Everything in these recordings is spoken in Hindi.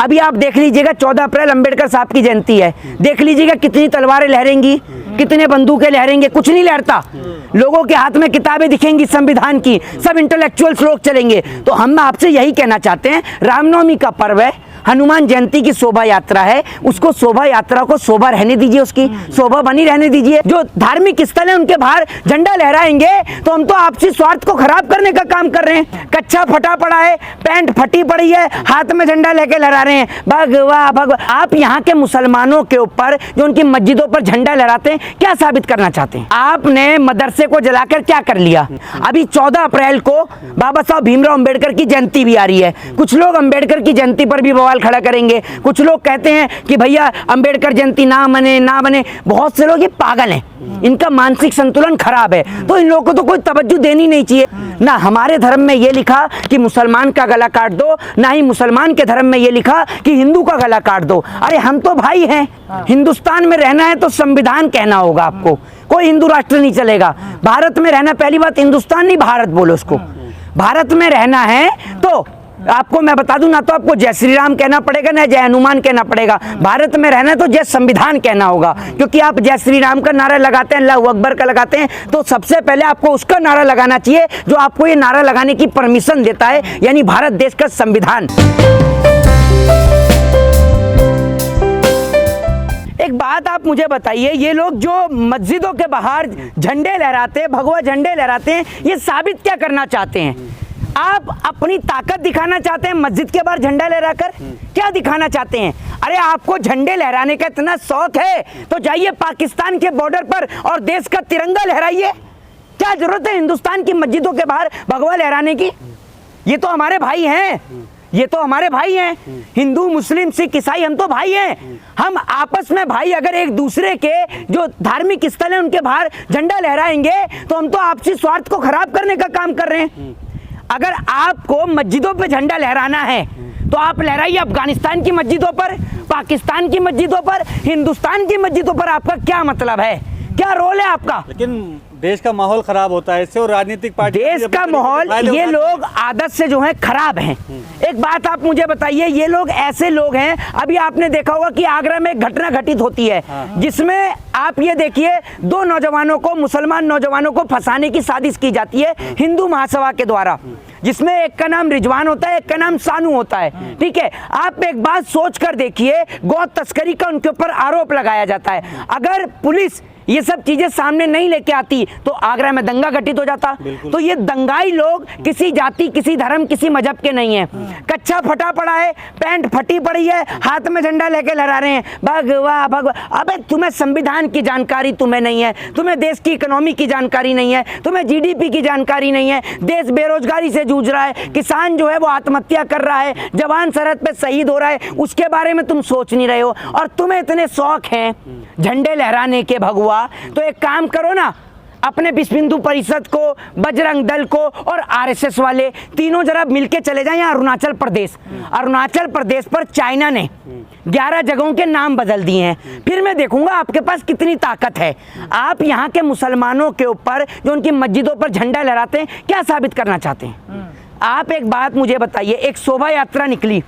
अभी आप देख लीजिएगा 14 अप्रैल अंबेडकर साहब की जयंती है, देख लीजिएगा कितनी तलवारें लहरेंगी, कितने बंदूकें लहरेंगे, कुछ नहीं लहरता। लोगों के हाथ में किताबें दिखेंगी संविधान की, सब इंटेलेक्चुअल्स लोग चलेंगे। तो हम आपसे यही कहना चाहते हैं, रामनवमी का पर्व है, हनुमान जयंती की शोभा यात्रा है, उसको शोभा यात्रा को शोभा रहने दीजिए, उसकी शोभा बनी रहने दीजिए। जो धार्मिक स्थल है उनके बाहर झंडा लहराएंगे तो हम तो आपसी स्वार्थ को खराब करने का काम कर रहे हैं। कच्चा फटा पड़ा है, पैंट फटी पड़ी है, हाथ में झंडा लेके लहरा रहे हैं, भगवा भगवा। आप यहाँ के मुसलमानों के ऊपर जो उनकी मस्जिदों पर झंडा लहराते हैं, क्या साबित करना चाहते हैं? आपने मदरसे को जलाकर क्या कर लिया? अभी 14 अप्रैल को बाबा साहब भीमराव अंबेडकर की जयंती भी आ रही है। कुछ लोग अंबेडकर की जयंती पर भी बवाल खड़ा करेंगे, कुछ लोग कहते हैं कि भैया अंबेडकर जयंती ना बने। बहुत से लोग ये पागल हैं, इनका मानसिक संतुलन खराब है, तो इन लोगों को तो कोई तवज्जो देनी नहीं चाहिए। ना हमारे धर्म में ये लिखा कि मुसलमान का गला काट दो, ना ही मुसलमान के धर्म में ये लिखा कि हिंदू का गला काट दो। अरे हम तो भाई हैं, हिंदुस्तान में रहना है तो संविधान कहना होगा आपको, कोई हिंदू राष्ट्र नहीं चलेगा। भारत में रहना, पहली बात हिंदुस्तान नहीं भारत बोलो उसको, भारत में रहना है तो आपको मैं बता दूं, ना तो आपको जय श्री राम कहना पड़ेगा ना जय हनुमान कहना पड़ेगा। भारत में रहना है तो जय संविधान कहना होगा, क्योंकि आप जय श्री राम का नारा लगाते हैं, अल्लाहू अकबर का लगाते हैं, तो सबसे पहले आपको उसका नारा लगाना चाहिए जो आपको ये नारा लगाने की परमिशन देता है, यानी भारत देश का संविधान। एक बात आप मुझे बताइए, ये लोग जो मस्जिदों के बाहर झंडे लहराते हैं, भगवा झंडे लहराते हैं, ये साबित क्या करना चाहते हैं? आप अपनी ताकत दिखाना चाहते हैं मस्जिद के बाहर झंडा लहराकर? क्या दिखाना चाहते हैं? अरे आपको झंडे लहराने का इतना शौक है तो जाइए पाकिस्तान के बॉर्डर पर और देश का तिरंगा लहराइए। क्या जरूरत है हिंदुस्तान की मस्जिदों के बाहर भगवा लहराने की? ये तो हमारे भाई हैं, ये तो हमारे भाई हैं, हिंदू मुस्लिम सिख ईसाई, हम तो भाई हैं। हम आपस में भाई अगर एक दूसरे के जो धार्मिक स्थल है उनके बाहर झंडा लहराएंगे तो हम तो आपसी स्वार्थ को खराब करने का काम कर रहे हैं। अगर आपको मस्जिदों पे झंडा लहराना है तो आप लहराइए अफगानिस्तान की मस्जिदों पर, पाकिस्तान की मस्जिदों पर, हिंदुस्तान की मस्जिदों पर। आपका क्या मतलब है, क्या रोल है आपका? लेकिन देश का माहौल खराब होता है इससे, और राजनीतिक पार्टी देश का माहौल, ये लोग आदत से जो है खराब हैं। एक बात आप मुझे बताइए, ये लोग ऐसे लोग हैं, अभी आपने देखा होगा कि आगरा में एक घटना घटित होती है जिसमें आप ये देखिए 2 नौजवानों को, मुसलमान नौजवानों को फंसाने की साजिश की जाती है हिंदू महासभा के द्वारा, जिसमें एक का नाम रिजवान होता है, एक का नाम सानू होता है। ठीक है, आप एक बात सोच कर देखिए, गौ तस्करी का उनके ऊपर आरोप लगाया जाता है। अगर पुलिस ये सब चीजें सामने नहीं लेके आती तो आगरा में दंगा घटित हो जाता। तो ये दंगाई लोग किसी जाति, किसी धर्म, किसी मजहब के नहीं है। कच्चा फटा पड़ा है, पैंट फटी पड़ी है, हाथ में झंडा लेके लहरा रहे हैं, भगवा भगवा। अबे तुम्हें संविधान की जानकारी तुम्हें नहीं है, तुम्हें देश की इकोनॉमी की जानकारी नहीं है, तुम्हें जीडीपी की जानकारी नहीं है। देश बेरोजगारी से जूझ रहा है, किसान जो है वो आत्महत्या कर रहा है, जवान सरहद पे शहीद हो रहा है, उसके बारे में तुम सोच नहीं रहे हो। और तुम्हें इतने शौक हैं झंडे लहराने के भगवा, तो एक काम करो ना, अपने विश्व हिंदू परिषद को, बजरंग दल को और आरएसएस वाले तीनों जरा मिलके चले जाएं अरुणाचल प्रदेश। अरुणाचल प्रदेश पर चाइना ने 11 जगहों के नाम बदल दिए हैं। फिर मैं देखूंगा आपके पास कितनी ताकत है। आप यहाँ के मुसलमानों के ऊपर जो उनकी मस्जिदों पर झंडा लहराते हैं, क्या साबित करना चाहते हैं? आप एक बात मुझे बताइए, एक शोभा यात्रा निकली,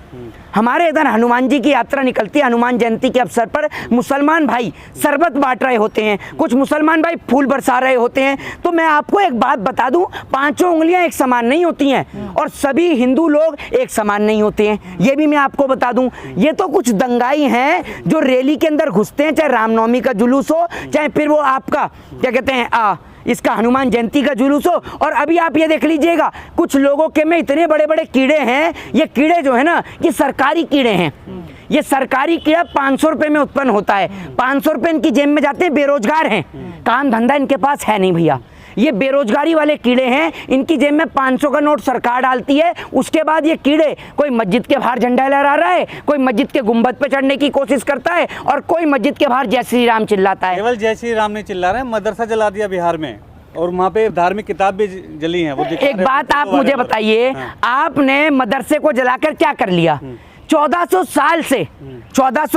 हमारे इधर हनुमान जी की यात्रा निकलती है, हनुमान जयंती के अवसर पर मुसलमान भाई शरबत बांट रहे होते हैं, कुछ मुसलमान भाई फूल बरसा रहे होते हैं। तो मैं आपको एक बात बता दूं, 5 उंगलियां एक समान नहीं होती हैं और सभी हिंदू लोग एक समान नहीं होते हैं, ये भी मैं आपको बता दूं। ये तो कुछ दंगाई हैं जो रैली के अंदर घुसते हैं, चाहे रामनवमी का जुलूस हो, चाहे फिर वो आपका क्या कहते हैं इसका हनुमान जयंती का जुलूस हो। और अभी आप ये देख लीजिएगा, कुछ लोगों के में इतने बड़े बड़े कीड़े हैं, ये कीड़े जो है ना, ये सरकारी कीड़े हैं। ये सरकारी कीड़ा 500 रुपए में उत्पन्न होता है, 500 रुपए इनकी जेब में जाते हैं, बेरोजगार हैं, काम धंधा इनके पास है नहीं भैया। ये बेरोजगारी वाले कीड़े हैं, इनकी जेब में 500 का नोट सरकार डालती है। उसके बाद ये कीड़े, कोई मस्जिद के बाहर झंडा लहरा रहा है, कोई मस्जिद के गुंबद पे चढ़ने की कोशिश करता है, और कोई मस्जिद के बाहर जय श्री राम चिल्लाता है। केवल जय श्री राम नहीं चिल्ला रहे हैं, मदरसा जला दिया बिहार में, और वहाँ पे धार्मिक किताब भी जली हैं। वो एक बात आप मुझे बताइए, आपने मदरसे को जलाकर क्या कर लिया? 1400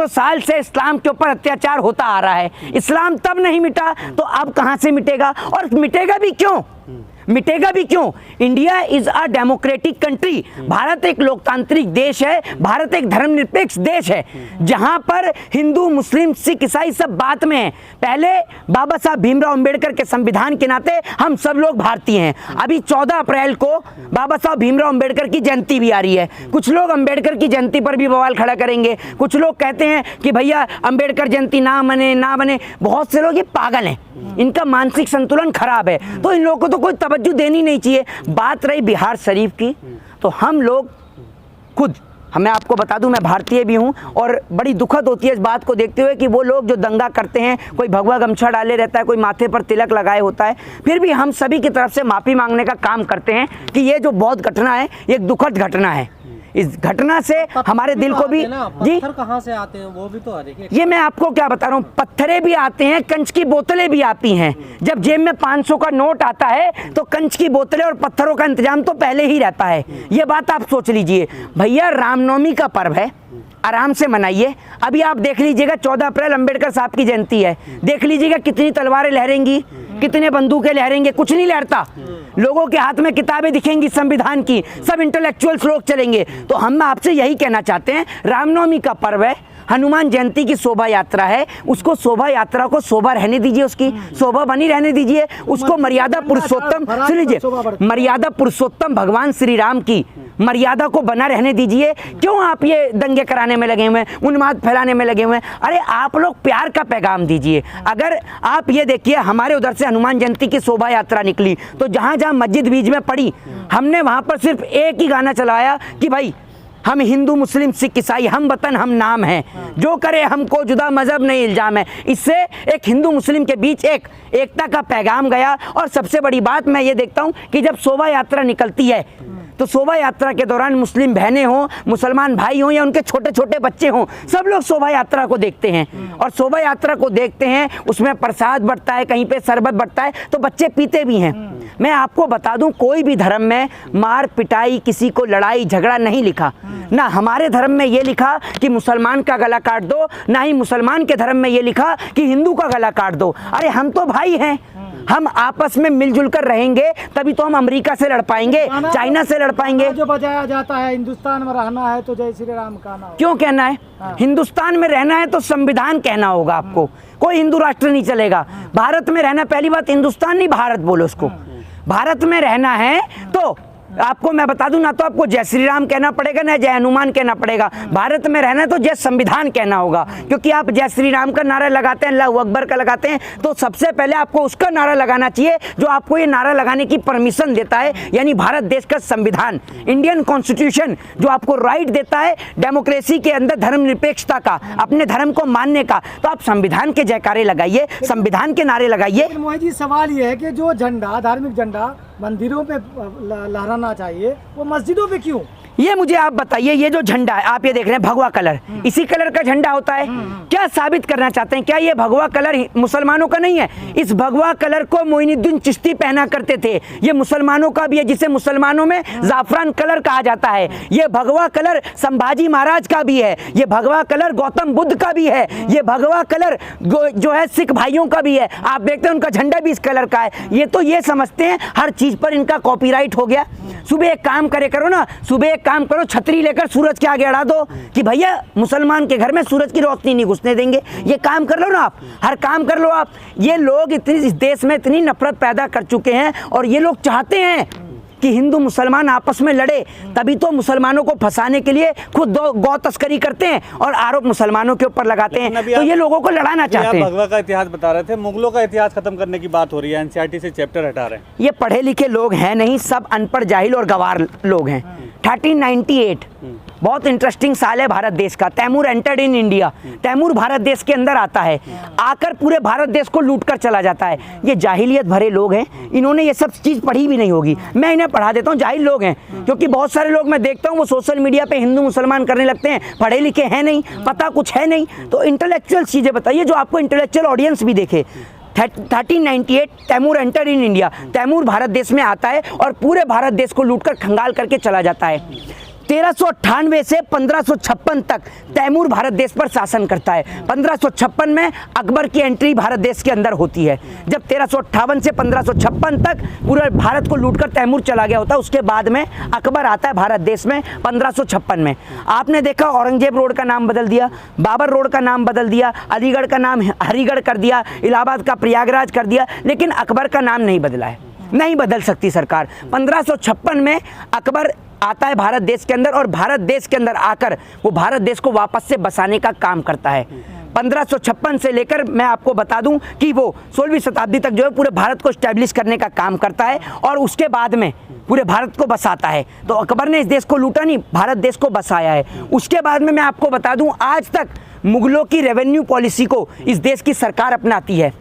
साल से इस्लाम के ऊपर अत्याचार होता आ रहा है। इस्लाम तब नहीं मिटा तो अब कहां से मिटेगा? और मिटेगा भी क्यों? मिटेगा भी क्यों? India is a democratic country. Bharat एक लोकतांत्रिक देश है, भारत एक धर्मनिरपेक्ष देश है, जहां पर हिंदू मुस्लिम सिख ईसाई सब बात में है। पहले बाबा साहब भीमराव अंबेडकर के संविधान के नाते हम सब लोग भारतीय हैं। अभी 14 अप्रैल को बाबा साहब भीमराव अंबेडकर की जयंती भी आ रही है। कुछ लोग अंबेडकर की जयंती पर भी बवाल खड़ा करेंगे, कुछ लोग कहते हैं कि भैया अंबेडकर जयंती ना बने। बहुत से लोग ये पागल हैं, इनका मानसिक संतुलन खराब है, तो इन लोगों को तो कोई तवज्जो देनी नहीं चाहिए। बात रही बिहार शरीफ की, तो हम लोग खुद, मैं आपको बता दूं, मैं भारतीय भी हूं और बड़ी दुखद होती है इस बात को देखते हुए कि वो लोग जो दंगा करते हैं, कोई भगवा गमछा डाले रहता है, कोई माथे पर तिलक लगाए होता है, फिर भी हम सभी की तरफ से माफ़ी मांगने का काम करते हैं कि ये जो बहुत घटना है, ये एक दुखद घटना है। इस घटना से हमारे दिल को भी जी, पत्थर कहाँ से आते हैं वो भी तो देखिए। ये मैं आपको क्या बता रहा हूँ, पत्थरे भी आते हैं, कंच की बोतलें भी आती हैं। जब जेब में 500 का नोट आता है तो कंच की बोतलें और पत्थरों का इंतजाम तो पहले ही रहता है। ये बात आप सोच लीजिए। भैया रामनवमी का पर्व है, आराम से मनाइए। अभी आप देख लीजिएगा 14 अप्रैल अंबेडकर साहब की जयंती है, देख लीजिएगा कितनी तलवारें लहरेंगी, कितने बंदूकें लहरेंगे, कुछ नहीं लहरता। लोगों के हाथ में किताबें दिखेंगी संविधान की, सब इंटेलेक्चुअल्स लोग चलेंगे। तो हम आपसे यही कहना चाहते हैं, रामनवमी का पर्व है, हनुमान जयंती की शोभा यात्रा है, उसको शोभा यात्रा को शोभा रहने दीजिए, उसकी शोभा बनी रहने दीजिए, उसको मर्यादा पुरुषोत्तम, सुन लीजिए, मर्यादा पुरुषोत्तम भगवान श्री राम की मर्यादा को बना रहने दीजिए। क्यों आप ये दंगे कराने में लगे हुए हैं, उन्माद फैलाने में लगे हुए हैं? अरे आप लोग प्यार का पैगाम दीजिए। अगर आप ये देखिए, हमारे उधर से हनुमान जयंती की शोभा यात्रा निकली तो जहाँ जहाँ मस्जिद बीच में पड़ी, हमने वहाँ पर सिर्फ एक ही गाना चलाया कि भाई हम हिंदू मुस्लिम सिख ईसाई, हम वतन हम नाम हैं, जो करे हमको जुदा मजहब नहीं इल्जाम है। इससे एक हिंदू मुस्लिम के बीच एक एकता का पैगाम गया। और सबसे बड़ी बात मैं ये देखता हूँ कि जब शोभा यात्रा निकलती है तो शोभा यात्रा के दौरान मुस्लिम बहनें हों, मुसलमान भाई हों या उनके छोटे छोटे बच्चे हों, सब लोग शोभा यात्रा को देखते हैं। और शोभा यात्रा को देखते हैं, उसमें प्रसाद बंटता है, कहीं पे शरबत बंटता है, तो बच्चे पीते भी हैं। मैं आपको बता दूं, कोई भी धर्म में मार पिटाई, किसी को लड़ाई झगड़ा नहीं लिखा। ना हमारे धर्म में ये लिखा कि मुसलमान का गला काट दो, ना ही मुसलमान के धर्म में ये लिखा कि हिंदू का गला काट दो। अरे हम तो भाई हैं, हम आपस में मिलजुल कर रहेंगे तभी तो हम अमेरिका से लड़ पाएंगे, चाइना से लड़ पाएंगे। जो बजाया जाता है, हिंदुस्तान में रहना है तो जय श्री राम कहना होगा। क्यों कहना है? हिंदुस्तान में रहना है तो संविधान कहना होगा आपको, कोई हिंदू राष्ट्र नहीं चलेगा। भारत में रहना, पहली बात हिंदुस्तान नहीं भारत बोलो उसको। भारत में रहना है तो आपको मैं बता दूं, ना तो आपको जय श्री राम कहना पड़ेगा ना जय हनुमान कहना पड़ेगा। भारत में रहना है तो जय संविधान कहना होगा। क्योंकि आप जय श्री राम का नारा लगाते हैं, अल्लाहू अकबर का लगाते हैं, तो सबसे पहले आपको उसका नारा लगाना चाहिए जो आपको ये नारा लगाने की परमिशन देता है, यानी भारत देश का संविधान, इंडियन कॉन्स्टिट्यूशन, जो आपको राइट देता है डेमोक्रेसी के अंदर धर्मनिरपेक्षता का, अपने धर्म को मानने का। तो आप संविधान के जयकारे लगाइए, संविधान के नारे लगाइए। मोहित जी, सवाल ये है कि जो झंडा, धार्मिक झंडा मंदिरों पे लहराना चाहिए, वो मस्जिदों पे क्यों? ये मुझे आप बताइए, ये जो झंडा है आप ये देख रहे हैं, भगवा कलर, इसी कलर का झंडा होता है। क्या साबित करना चाहते हैं? क्या ये भगवा कलर मुसलमानों का नहीं है? इस भगवा कलर को मोइनुद्दीन चिश्ती पहना करते थे, ये मुसलमानों का भी है, जिसे मुसलमानों में जाफरान कलर कहा जाता है। ये भगवा कलर संभाजी महाराज का भी है, ये भगवा कलर गौतम बुद्ध का भी है, ये भगवा कलर जो है सिख भाइयों का भी है। आप देखते हैं उनका झंडा भी इस कलर का है। ये तो ये समझते हैं हर चीज पर इनका कॉपीराइट हो गया। सुबह एक काम करे करो ना, सुबह एक काम करो, छतरी लेकर सूरज के आगे अड़ा दो कि भैया मुसलमान के घर में सूरज की रोशनी नहीं घुसने देंगे। ये काम कर लो ना आप, हर काम कर लो आप। ये लोग इस देश में इतनी नफरत पैदा कर चुके हैं और ये लोग चाहते हैं कि हिंदू मुसलमान आपस में लड़े, तभी तो मुसलमानों को फंसाने के लिए खुद गौ तस्करी करते हैं और आरोप मुसलमानों के ऊपर लगाते हैं। तो ये लोगों को लड़ाना चाहते हैं। भगवा का इतिहास बता रहे थे, मुगलों का इतिहास खत्म करने की बात हो रही है, एनसीईआरटी से चैप्टर हटा रहे हैं। ये पढ़े लिखे लोग हैं नहीं, सब अनपढ़ जाहिल और गवार लोग हैं। 1398 बहुत इंटरेस्टिंग साल है भारत देश का। Timur entered in India, Timur Bharat देश के अंदर आता है, आकर पूरे भारत देश को लूट कर चला जाता है। ये जाहिलियत भरे लोग हैं, इन्होंने ये सब चीज़ पढ़ी भी नहीं होगी। मैं इन्हें पढ़ा देता हूँ, जाहिल लोग हैं। क्योंकि बहुत सारे लोग मैं देखता हूँ वो सोशल मीडिया पे हिंदू मुसलमान करने लगते हैं, पढ़े लिखे हैं नहीं, पता कुछ है नहीं। तो इंटेलेक्चुअल चीज़ें बताइए जो आपको इंटेलेक्चुअल ऑडियंस भी देखे। 1398 Timur enter in India, Timur Bharat देश में आता है और पूरे भारत देश को लूटकर खंगाल करके चला जाता है। 1398 से 1556 तक तैमूर भारत देश पर शासन करता है। 1556 में अकबर की एंट्री भारत देश के अंदर होती है। जब 1358 से 1556 तक पूरे भारत को लूटकर तैमूर चला गया होता है, उसके बाद में अकबर आता है भारत देश में 1556 में। आपने देखा औरंगजेब रोड का नाम बदल दिया, बाबर रोड का नाम बदल दिया, अलीगढ़ का नाम हरिगढ़ कर दिया, इलाहाबाद का प्रयागराज कर दिया, लेकिन अकबर का नाम नहीं बदला है। नहीं बदल सकती सरकार। 1556 में अकबर आता है भारत देश के अंदर और भारत देश के अंदर आकर वो भारत देश को वापस से बसाने का काम करता है। 1556 से लेकर मैं आपको बता दूं कि वो 16वीं शताब्दी तक जो है पूरे भारत को स्टैब्लिश करने का काम करता है और उसके बाद में पूरे भारत को बसाता है। तो अकबर ने इस देश को लूटा नहीं, भारत देश को बसाया है। उसके बाद में मैं आपको बता दूं, आज तक मुगलों की रेवेन्यू पॉलिसी को इस देश की सरकार अपनाती है।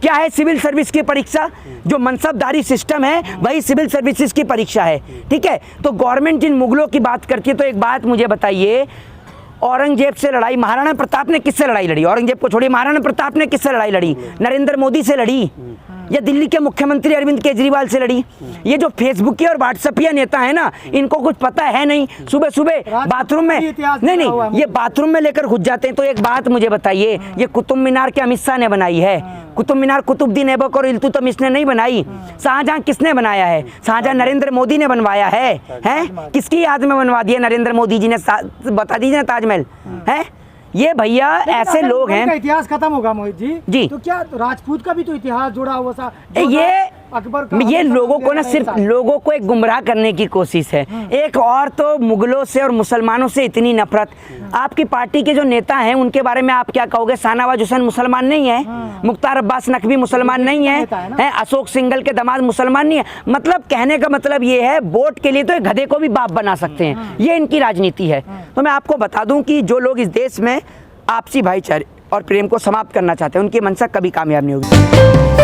क्या है? सिविल सर्विस की परीक्षा, जो मनसबदारी सिस्टम है वही सिविल सर्विसेज की परीक्षा है। ठीक है, तो गवर्नमेंट जिन मुगलों की बात करती है, तो एक बात मुझे बताइए, औरंगजेब से लड़ाई महाराणा प्रताप ने किससे लड़ाई लड़ी? औरंगजेब को छोड़िए, महाराणा प्रताप ने किससे लड़ाई लड़ी? नरेंद्र मोदी से लड़ी या दिल्ली के मुख्यमंत्री अरविंद केजरीवाल से लड़ी? ये जो फेसबुकिया और व्हाट्सएपिया नेता है ना, इनको कुछ पता है नहीं। सुबह सुबह बाथरूम में नहीं, ये बाथरूम में लेकर घुस जाते हैं। तो एक बात मुझे बताइए, ये कुतुब मीनार के अमित शाह ने बनाई है? कुतुब मीनार कुतुबुद्दीन ऐबक और इल्तुतमिश ने नहीं बनाई। शाहजहां किसने बनाया है? शाहजहां नरेंद्र मोदी ने बनवाया है। हैं? किसकी याद में बनवा दिया नरेंद्र मोदी जी ने? बता दीजिए ना, ताजमहल है। ये भैया ऐसे लोग हैं। का इतिहास खत्म होगा मोहित जी। तो क्या राजपूत का भी तो इतिहास जुड़ा हुआ सा? ये अकबर का ये लोगों को ना सिर्फ लोगों को एक गुमराह करने की कोशिश है। एक और तो मुगलों से और मुसलमानों से इतनी नफरत। आपकी पार्टी के जो नेता हैं उनके बारे में आप क्या कहोगे? शाहनवाज हुसैन मुसलमान नहीं है, मुख्तार अब्बास नकवी मुसलमान नहीं है, अशोक सिंघल के दामाद मुसलमान नहीं है। मतलब कहने का मतलब ये है, वोट के लिए तो एक गधे को भी बाप बना सकते हैं। ये इनकी राजनीति है। तो मैं आपको बता दूं कि जो लोग इस देश में आपसी भाईचारे और प्रेम को समाप्त करना चाहते हैं, उनकी मंशा कभी कामयाब नहीं होगी।